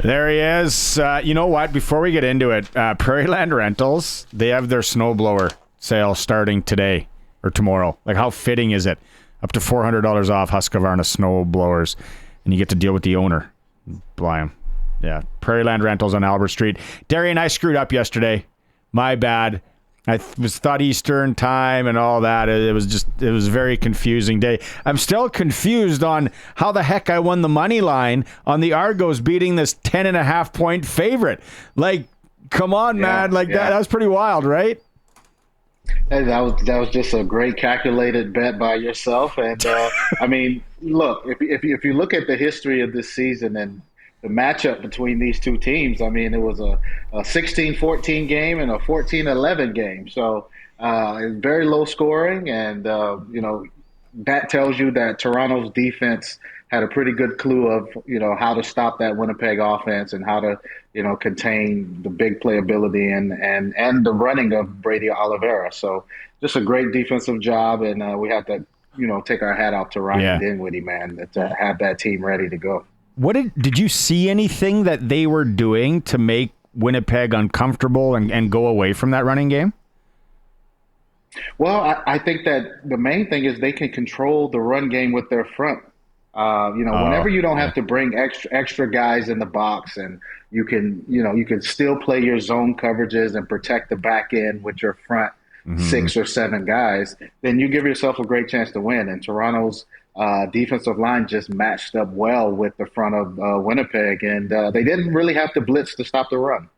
There he is. You know what? Before we get into it, Prairie Land Rentals, they have their snowblower sale starting today or tomorrow. Like, how fitting is it? Up to $400 off Husqvarna snow blowers, and you get to deal with the owner. Blam. Yeah, Prairie Land Rentals on Albert Street. Darian, I screwed up yesterday. My bad. I thought Eastern time and all that. It was a very confusing day. I'm still confused on how the heck I won the money line on the Argos beating this 10.5 point favorite. Like, come on, man. That was pretty wild, right? Hey, that was just a great calculated bet by yourself. And I mean, look, if you look at the history of this season and the matchup between these two teams, I mean, it was a 16-14 game and a 14-11 game. So it's very low scoring. And, that tells you that Toronto's defense had a pretty good clue of, how to stop that Winnipeg offense and how to, contain the big playability and the running of Brady Oliveira. So just a great defensive job. And we have to, take our hat off to Ryan Dinwiddie, man, to have that team ready to go. What did you see anything that they were doing to make Winnipeg uncomfortable and go away from that running game? Well, I think that the main thing is they can control the run game with their front. Whenever you don't have to bring extra guys in the box, and you can still play your zone coverages and protect the back end with your front 6 or 7 guys, then you give yourself a great chance to win. And Toronto's defensive line just matched up well with the front of Winnipeg, and they didn't really have to blitz to stop the run.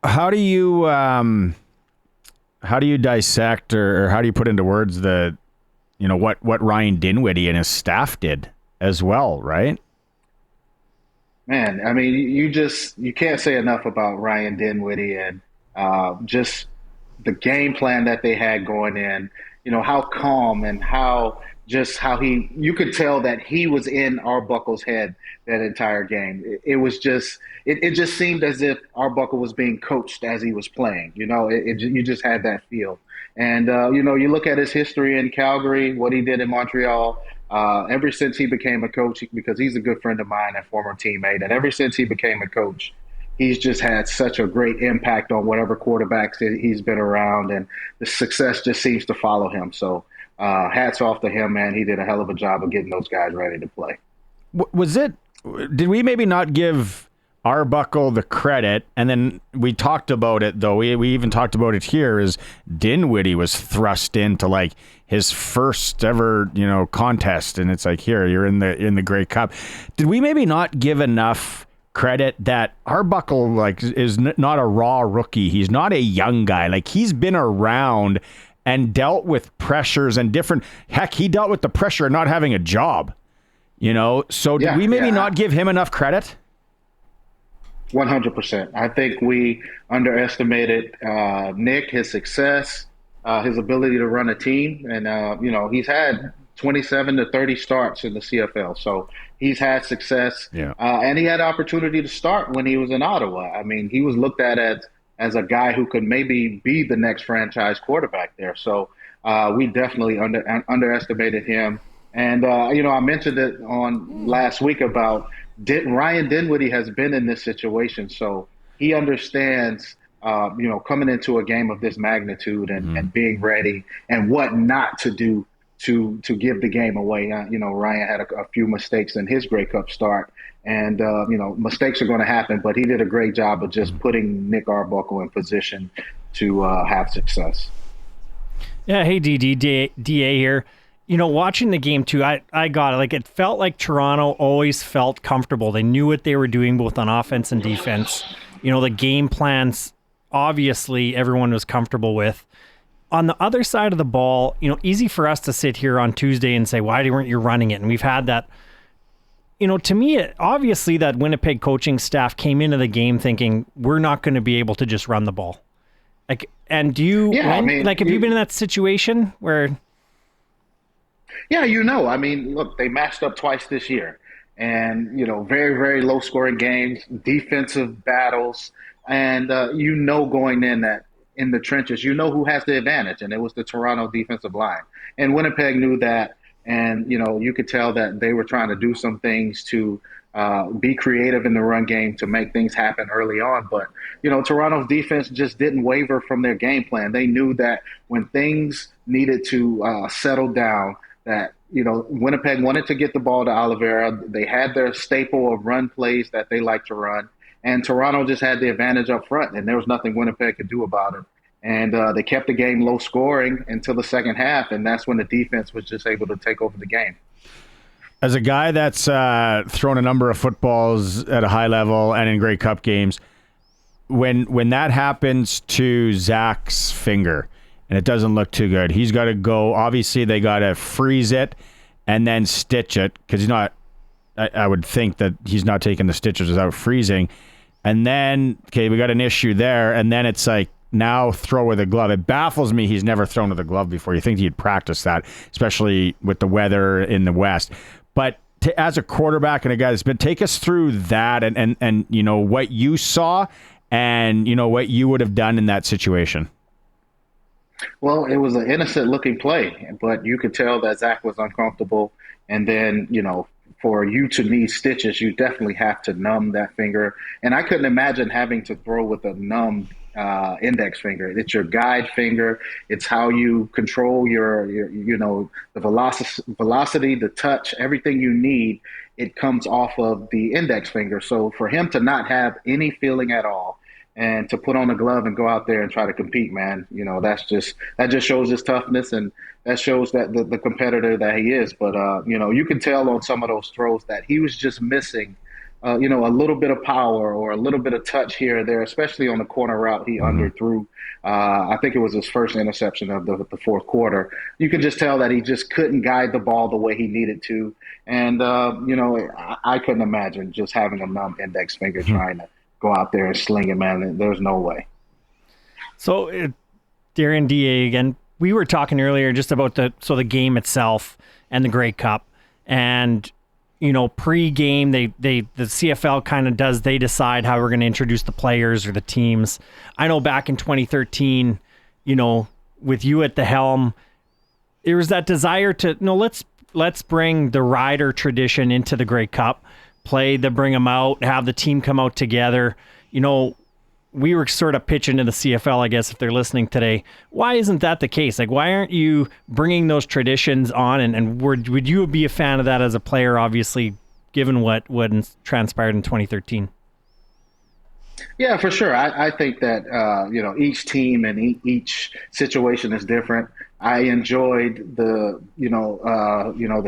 How do you dissect or how do you put into words what Ryan Dinwiddie and his staff did as well, right? Man, I mean, you can't say enough about Ryan Dinwiddie and just the game plan that they had going in. How calm and how you could tell that he was in Arbuckle's head that entire game. It was just, it just seemed as if Arbuckle was being coached as he was playing. You just had that feel. And, you look at his history in Calgary, what he did in Montreal, ever since he became a coach, because he's a good friend of mine and former teammate, and ever since he became a coach, he's just had such a great impact on whatever quarterbacks he's been around, and the success just seems to follow him. So hats off to him, man. He did a hell of a job of getting those guys ready to play. Did we maybe not give Arbuckle the credit? And then we talked about it, though. We even talked about it here, is Dinwiddie was thrust into like his first ever, contest. And it's like, here, you're in the Grey Cup. Did we maybe not give enough credit that Arbuckle is not a raw rookie? He's not a young guy. Like, he's been around and dealt with pressures and different. Heck, he dealt with the pressure of not having a job. So did we maybe not give him enough credit? 100%. I think we underestimated Nick, his success, his ability to run a team, and he's had 27 to 30 starts in the CFL. So he's had success, and he had opportunity to start when he was in Ottawa. I mean, he was looked at as a guy who could maybe be the next franchise quarterback there. So we definitely underestimated him. And, I mentioned it on last week about Ryan Dinwiddie has been in this situation. So he understands, coming into a game of this magnitude and being ready and what not to do to give the game away. Ryan had a few mistakes in his Grey Cup start, and mistakes are going to happen, but he did a great job of just putting Nick Arbuckle in position to have success. Yeah, hey, DA here. Watching the game too, I got it. Like, it felt like Toronto always felt comfortable. They knew what they were doing both on offense and defense. The game plans, obviously, everyone was comfortable with. On the other side of the ball, easy for us to sit here on Tuesday and say, why weren't you running it? And we've had that. To me, obviously that Winnipeg coaching staff came into the game thinking we're not going to be able to just run the ball. Like, and do you, have you been in that situation where? Yeah, I mean, look, they matched up twice this year, and, very, very low scoring games, defensive battles, and, going in that in the trenches, who has the advantage, and it was the Toronto defensive line. And Winnipeg knew that, And, you could tell that they were trying to do some things to be creative in the run game to make things happen early on. But, Toronto's defense just didn't waver from their game plan. They knew that when things needed to settle down, that, Winnipeg wanted to get the ball to Oliveira. They had their staple of run plays that they like to run. And Toronto just had the advantage up front, and there was nothing Winnipeg could do about it. And they kept the game low scoring until the second half, and that's when the defense was just able to take over the game. As a guy that's thrown a number of footballs at a high level and in Grey Cup games, when that happens to Zach's finger and it doesn't look too good, he's got to go. Obviously, they got to freeze it and then stitch it because he's not. I would think that he's not taking the stitches without freezing. And then, okay, we got an issue there, and then it's like, now throw with a glove. It baffles me he's never thrown with a glove before. You think he'd practice that, especially with the weather in the West. But as a quarterback and a guy that's been, take us through that and what you saw and what you would have done in that situation. Well, it was an innocent-looking play, but you could tell that Zach was uncomfortable. And then, for you to need stitches, you definitely have to numb that finger. And I couldn't imagine having to throw with a numb index finger. It's your guide finger. It's how you control your the velocity, the touch, everything you need. It comes off of the index finger. So for him to not have any feeling at all and to put on a glove and go out there and try to compete, man, that just shows his toughness, and that shows that the competitor that he is. But you can tell on some of those throws that he was just missing a little bit of power or a little bit of touch here or there, especially on the corner route he underthrew. I think it was his first interception of the fourth quarter. You could just tell that he just couldn't guide the ball the way he needed to. And, I couldn't imagine just having a numb index finger trying to go out there and sling it, man. There's no way. So, Darian, DA again, we were talking earlier just about the game itself and the Grey Cup. And pre-game, the CFL kind of they decide how we're going to introduce the players or the teams. I know back in 2013, with you at the helm, there was that desire to, let's bring the rider tradition into the Grey Cup, bring them out, have the team come out together. We were sort of pitching to the CFL, I guess, if they're listening today. Why isn't that the case? Like, why aren't you bringing those traditions on? And would you be a fan of that as a player, obviously, given what transpired in 2013? Yeah, for sure. I think that, each team and each situation is different. I enjoyed the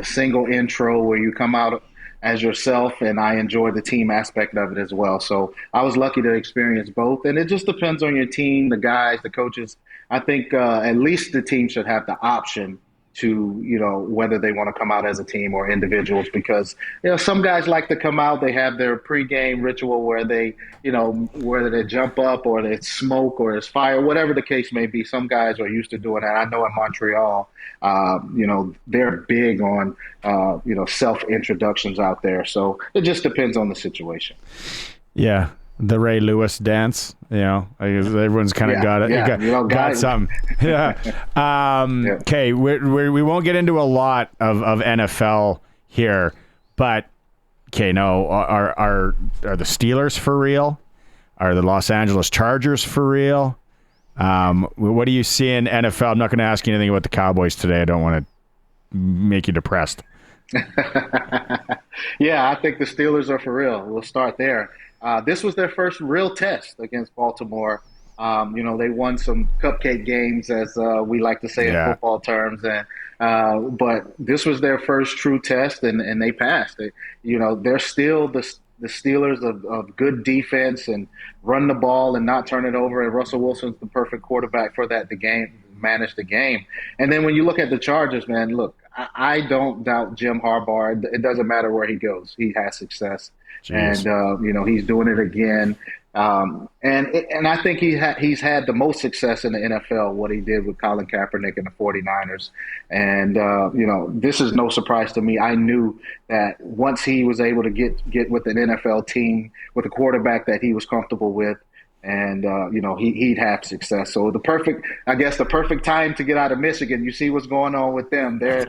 single intro where you come out as yourself, and I enjoy the team aspect of it as well. So I was lucky to experience both, and it just depends on your team, the guys, the coaches. I think at least the team should have the option to, whether they want to come out as a team or individuals, because, some guys like to come out, they have their pregame ritual where they, whether they jump up or they smoke or there's fire, whatever the case may be. Some guys are used to doing that. I know in Montreal, they're big on, self-introductions out there. So it just depends on the situation. Yeah. The Ray Lewis dance, everyone's kind of got it. Yeah, got some. Yeah. Okay, we won't get into a lot of NFL here, but okay, no, are the Steelers for real? Are the Los Angeles Chargers for real? What do you see in NFL? I'm not going to ask you anything about the Cowboys today. I don't want to make you depressed. Yeah, I think the Steelers are for real. We'll start there. This was their first real test against Baltimore. They won some cupcake games, as we like to say in football terms, but this was their first true test, and they passed. They're still the Steelers of good defense and run the ball and not turn it over, and Russell Wilson's the perfect quarterback for that to manage the game. And then when you look at the Chargers, man, look, I don't doubt Jim Harbaugh. It doesn't matter where he goes. He has success. Jeez. And, he's doing it again. And I think he's had the most success in the NFL, what he did with Colin Kaepernick and the 49ers. And, this is no surprise to me. I knew that once he was able to get with an NFL team, with a quarterback that he was comfortable with, and he'd have success. So the perfect time to get out of Michigan. You see what's going on with them. They're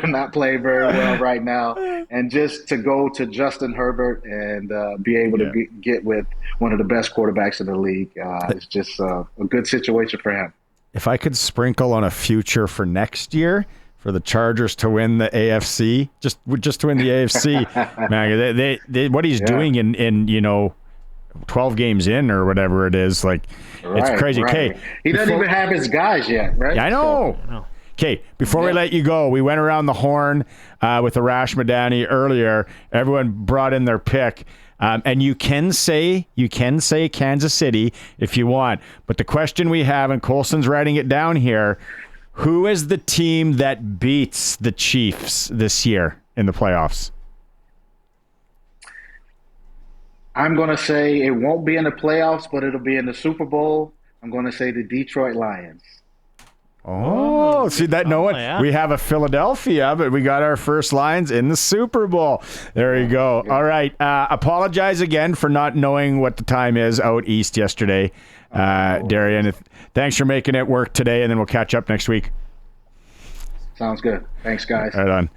not playing very well right now, and just to go to Justin Herbert and be able to get with one of the best quarterbacks in the league, it's just a good situation for him. If I could sprinkle on a future for next year for the Chargers to win the AFC, just to win the AFC, man, they what he's doing in 12 games in or whatever it is, like it's crazy. Okay, he doesn't even have his guys yet, right? Yeah, I know. Okay, before we let you go, we went around the horn with Arash Madani earlier. Everyone brought in their pick. And you can say Kansas City if you want. But the question we have, and Colson's writing it down here, who is the team that beats the Chiefs this year in the playoffs? I'm going to say it won't be in the playoffs, but it'll be in the Super Bowl. I'm going to say the Detroit Lions. Oh, see that? No one. Yeah. We have a Philadelphia, but we got our first Lions in the Super Bowl. There you go. Yeah. All right. Apologize again for not knowing what the time is out east yesterday, Darian. Thanks for making it work today, and then we'll catch up next week. Sounds good. Thanks, guys. Right on.